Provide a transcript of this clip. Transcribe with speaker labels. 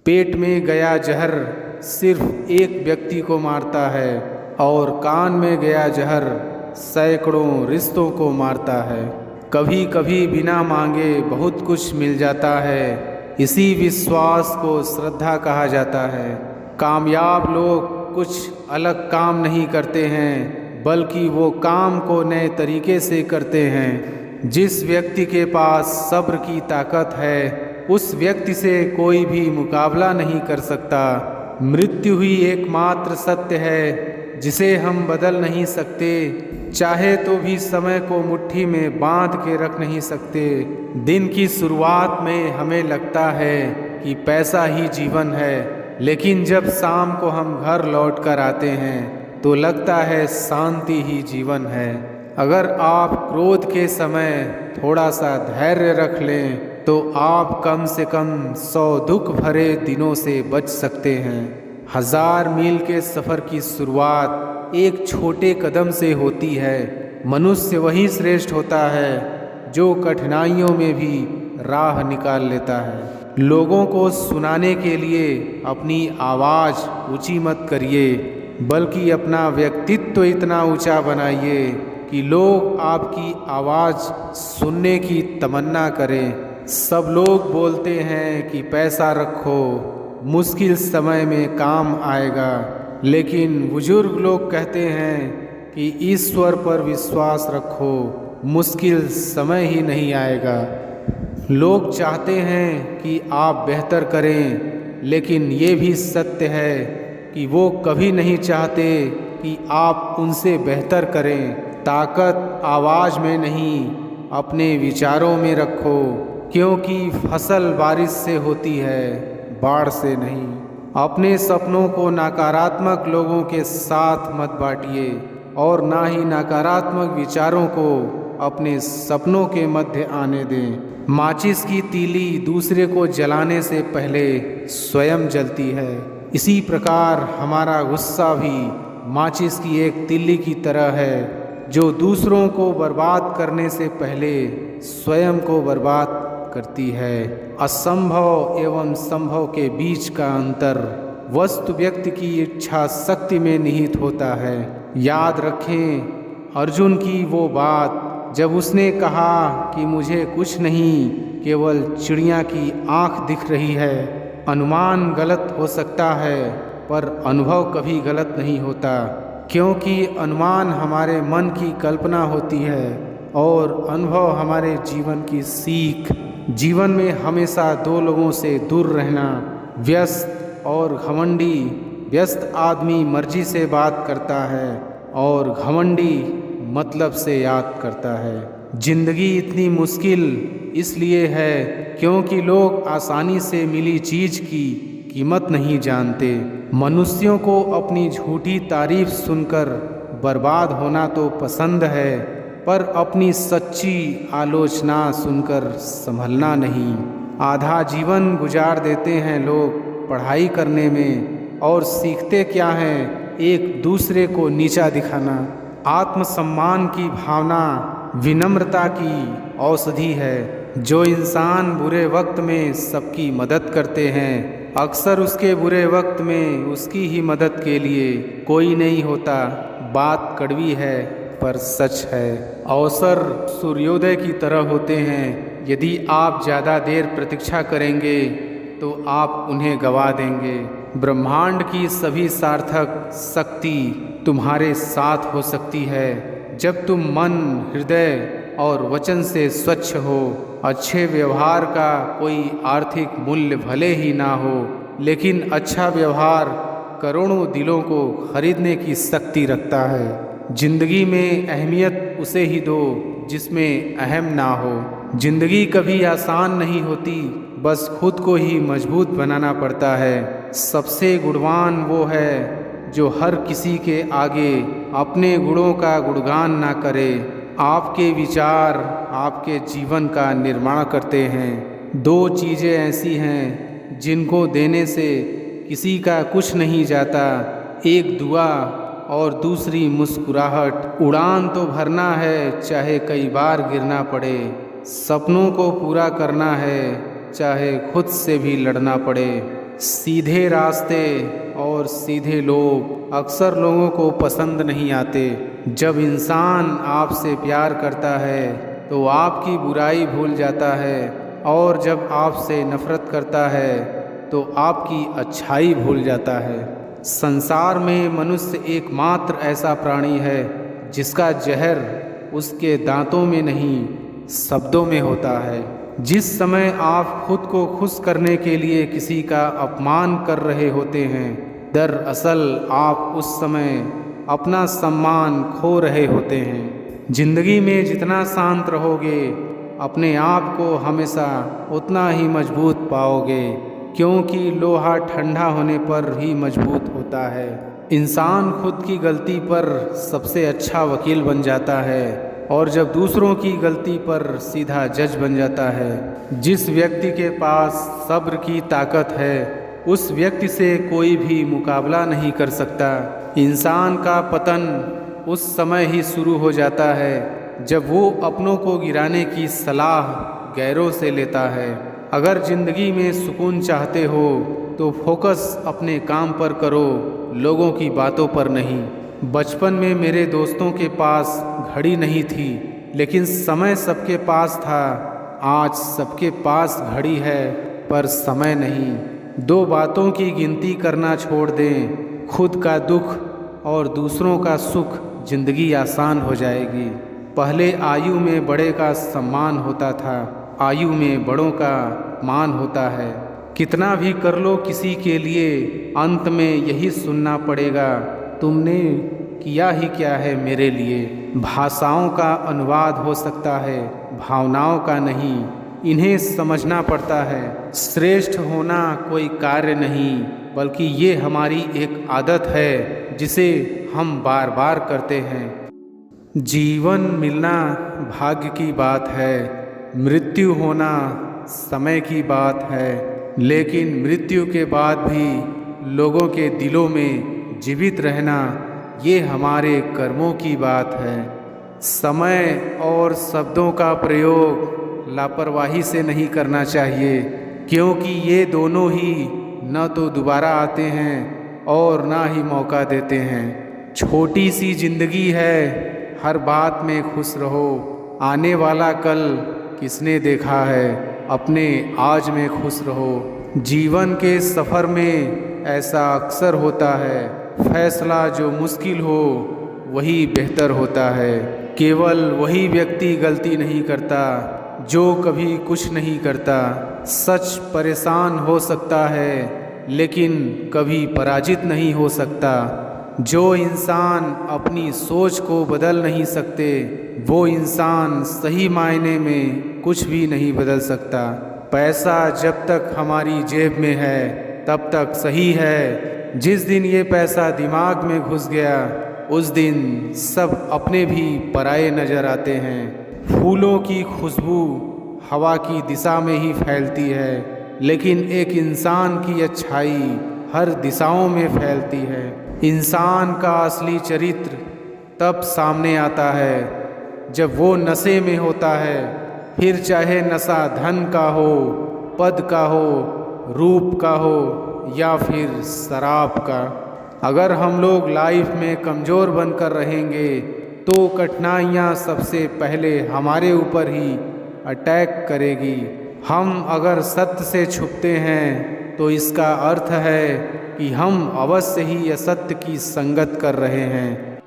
Speaker 1: पेट में गया जहर सिर्फ एक व्यक्ति को मारता है और कान में गया जहर सैकड़ों रिश्तों को मारता है। कभी कभी बिना मांगे बहुत कुछ मिल जाता है, इसी विश्वास को श्रद्धा कहा जाता है। कामयाब लोग कुछ अलग काम नहीं करते हैं, बल्कि वो काम को नए तरीके से करते हैं। जिस व्यक्ति के पास सब्र की ताकत है, उस व्यक्ति से कोई भी मुकाबला नहीं कर सकता। मृत्यु ही एकमात्र सत्य है जिसे हम बदल नहीं सकते, चाहे तो भी समय को मुट्ठी में बांध के रख नहीं सकते। दिन की शुरुआत में हमें लगता है कि पैसा ही जीवन है, लेकिन जब शाम को हम घर लौट कर आते हैं तो लगता है शांति ही जीवन है। अगर आप क्रोध के समय थोड़ा सा धैर्य रख लें तो आप कम से कम 100 दुख भरे दिनों से बच सकते हैं। 1000 मील के सफ़र की शुरुआत एक छोटे कदम से होती है। मनुष्य वही श्रेष्ठ होता है जो कठिनाइयों में भी राह निकाल लेता है। लोगों को सुनाने के लिए अपनी आवाज़ ऊंची मत करिए, बल्कि अपना व्यक्तित्व इतना ऊंचा बनाइए कि लोग आपकी आवाज़ सुनने की तमन्ना करें। सब लोग बोलते हैं कि पैसा रखो, मुश्किल समय में काम आएगा, लेकिन बुजुर्ग लोग कहते हैं कि ईश्वर पर विश्वास रखो, मुश्किल समय ही नहीं आएगा। लोग चाहते हैं कि आप बेहतर करें, लेकिन ये भी सत्य है कि वो कभी नहीं चाहते कि आप उनसे बेहतर करें। ताकत आवाज़ में नहीं, अपने विचारों में रखो, क्योंकि फसल बारिश से होती है, बाढ़ से नहीं। अपने सपनों को नकारात्मक लोगों के साथ मत बांटिए और ना ही नकारात्मक विचारों को अपने सपनों के मध्य आने दें। माचिस की तीली दूसरे को जलाने से पहले स्वयं जलती है। इसी प्रकार हमारा गुस्सा भी माचिस की एक तीली की तरह है, जो दूसरों को बर्बाद करने से पहले स्वयं को बर्बाद करती है। असंभव एवं संभव के बीच का अंतर वस्तु व्यक्ति की इच्छा शक्ति में निहित होता है। याद रखें अर्जुन की वो बात जब उसने कहा कि मुझे कुछ नहीं, केवल चिड़िया की आँख दिख रही है। अनुमान गलत हो सकता है, पर अनुभव कभी गलत नहीं होता, क्योंकि अनुमान हमारे मन की कल्पना होती है और अनुभव हमारे जीवन की सीख। जीवन में हमेशा दो लोगों से दूर रहना, व्यस्त और घमंडी। व्यस्त आदमी मर्जी से बात करता है और घमंडी मतलब से याद करता है। जिंदगी इतनी मुश्किल इसलिए है क्योंकि लोग आसानी से मिली चीज की कीमत नहीं जानते। मनुष्यों को अपनी झूठी तारीफ सुनकर बर्बाद होना तो पसंद है, पर अपनी सच्ची आलोचना सुनकर संभलना नहीं। आधा जीवन गुजार देते हैं लोग पढ़ाई करने में, और सीखते क्या हैं? एक दूसरे को नीचा दिखाना। आत्मसम्मान की भावना विनम्रता की औषधि है। जो इंसान बुरे वक्त में सबकी मदद करते हैं, अक्सर उसके बुरे वक्त में उसकी ही मदद के लिए कोई नहीं होता। बात कड़वी है पर सच है। अवसर सूर्योदय की तरह होते हैं। यदि आप ज़्यादा देर प्रतीक्षा करेंगे तो आप उन्हें गवा देंगे। ब्रह्मांड की सभी सार्थक शक्ति तुम्हारे साथ हो सकती है जब तुम मन, हृदय और वचन से स्वच्छ हो। अच्छे व्यवहार का कोई आर्थिक मूल्य भले ही ना हो, लेकिन अच्छा व्यवहार करोड़ों दिलों को खरीदने की शक्ति रखता है। जिंदगी में अहमियत उसे ही दो जिसमें अहम ना हो। जिंदगी कभी आसान नहीं होती, बस खुद को ही मजबूत बनाना पड़ता है। सबसे गुणवान वो है जो हर किसी के आगे अपने गुणों का गुणगान ना करे। आपके विचार आपके जीवन का निर्माण करते हैं। दो चीज़ें ऐसी हैं जिनको देने से किसी का कुछ नहीं जाता, एक दुआ और दूसरी मुस्कुराहट। उड़ान तो भरना है चाहे कई बार गिरना पड़े, सपनों को पूरा करना है चाहे खुद से भी लड़ना पड़े। सीधे रास्ते और सीधे लोग अक्सर लोगों को पसंद नहीं आते। जब इंसान आपसे प्यार करता है तो आपकी बुराई भूल जाता है, और जब आपसे नफ़रत करता है तो आपकी अच्छाई भूल जाता है। संसार में मनुष्य एकमात्र ऐसा प्राणी है जिसका जहर उसके दांतों में नहीं, शब्दों में होता है। जिस समय आप खुद को खुश करने के लिए किसी का अपमान कर रहे होते हैं, दरअसल आप उस समय अपना सम्मान खो रहे होते हैं। जिंदगी में जितना शांत रहोगे, अपने आप को हमेशा उतना ही मजबूत पाओगे, क्योंकि लोहा ठंडा होने पर ही मजबूत होता है। इंसान खुद की गलती पर सबसे अच्छा वकील बन जाता है, और जब दूसरों की गलती पर सीधा जज बन जाता है। जिस व्यक्ति के पास सब्र की ताकत है, उस व्यक्ति से कोई भी मुकाबला नहीं कर सकता। इंसान का पतन उस समय ही शुरू हो जाता है जब वो अपनों को गिराने की सलाह गैरों से लेता है। अगर ज़िंदगी में सुकून चाहते हो तो फोकस अपने काम पर करो, लोगों की बातों पर नहीं। बचपन में मेरे दोस्तों के पास घड़ी नहीं थी, लेकिन समय सबके पास था। आज सबके पास घड़ी है पर समय नहीं। दो बातों की गिनती करना छोड़ दें, खुद का दुख और दूसरों का सुख, जिंदगी आसान हो जाएगी। पहले आयु में बड़े का सम्मान होता था, आयु में बड़ों का मान होता है। कितना भी कर लो किसी के लिए, अंत में यही सुनना पड़ेगा, तुमने किया ही क्या है मेरे लिए। भाषाओं का अनुवाद हो सकता है, भावनाओं का नहीं। इन्हें समझना पड़ता है। श्रेष्ठ होना कोई कार्य नहीं, बल्कि ये हमारी एक आदत है जिसे हम बार बार करते हैं। जीवन मिलना भाग्य की बात है, मृत्यु होना समय की बात है, लेकिन मृत्यु के बाद भी लोगों के दिलों में जीवित रहना, ये हमारे कर्मों की बात है। समय और शब्दों का प्रयोग लापरवाही से नहीं करना चाहिए, क्योंकि ये दोनों ही न तो दोबारा आते हैं और ना ही मौका देते हैं। छोटी सी जिंदगी है, हर बात में खुश रहो। आने वाला कल किसने देखा है, अपने आज में खुश रहो। जीवन के सफ़र में ऐसा अक्सर होता है, फैसला जो मुश्किल हो वही बेहतर होता है। केवल वही व्यक्ति गलती नहीं करता जो कभी कुछ नहीं करता। सच परेशान हो सकता है, लेकिन कभी पराजित नहीं हो सकता। जो इंसान अपनी सोच को बदल नहीं सकते, वो इंसान सही मायने में कुछ भी नहीं बदल सकता। पैसा जब तक हमारी जेब में है तब तक सही है। जिस दिन ये पैसा दिमाग में घुस गया, उस दिन सब अपने भी पराये नज़र आते हैं। फूलों की खुशबू हवा की दिशा में ही फैलती है, लेकिन एक इंसान की अच्छाई हर दिशाओं में फैलती है। इंसान का असली चरित्र तब सामने आता है जब वो नशे में होता है, फिर चाहे नशा धन का हो, पद का हो, रूप का हो या फिर शराब का। अगर हम लोग लाइफ में कमज़ोर बनकर रहेंगे तो कठिनाइयाँ सबसे पहले हमारे ऊपर ही अटैक करेगी। हम अगर सत्य से छुपते हैं तो इसका अर्थ है कि हम अवश्य ही असत्य की संगत कर रहे हैं।